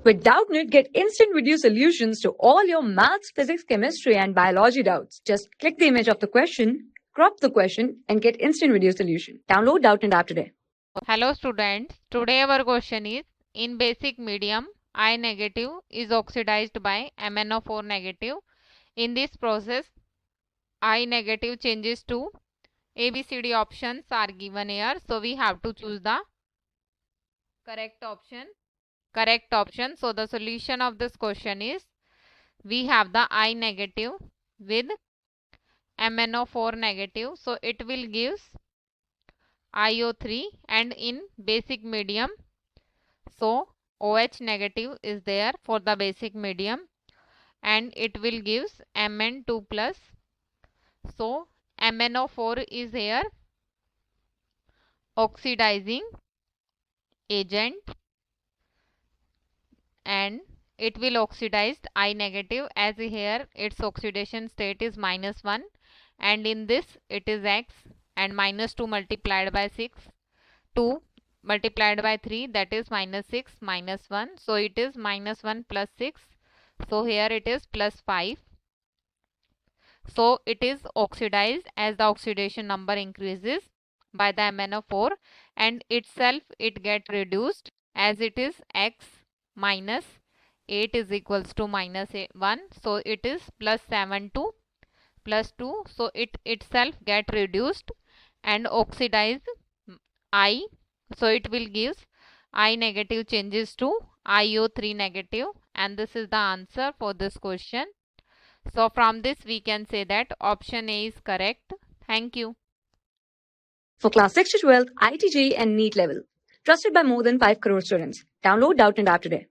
With Doubtnut, get instant video solutions to all your maths, physics, chemistry, and biology doubts. Just click the image of the question, crop the question, and get instant video solution. Download Doubtnut app today. Hello students, today our question is, in basic medium, I negative is oxidized by MnO4 negative. In this process, I negative changes to ABCD options are given here. So we have to choose the correct option. So the solution of this question is, we have the I negative with MnO4 negative. So it will give IO3, and in basic medium, so OH negative is there for the basic medium, and it will gives Mn2 plus. So MnO4 is here oxidizing agent, and it will oxidize I negative, as here its oxidation state is -1, and in this it is X, and -2 multiplied by 6, 2 multiplied by 3, that is -6 -1. So it is -1 plus 6. So here it is +5. So it is oxidized as the oxidation number increases by the MnO4, and itself it get reduced as it is X minus 8 is equals to -1. So it is +7 to +2. So it itself get reduced and oxidized I. So it will give I negative changes to IO3 negative, and this is the answer for this question. So from this we can say that option A is correct. Thank you. For class 6 to 12, IIT JEE and NEET level. Trusted by more than 5 crore students. Download Doubtnut app today.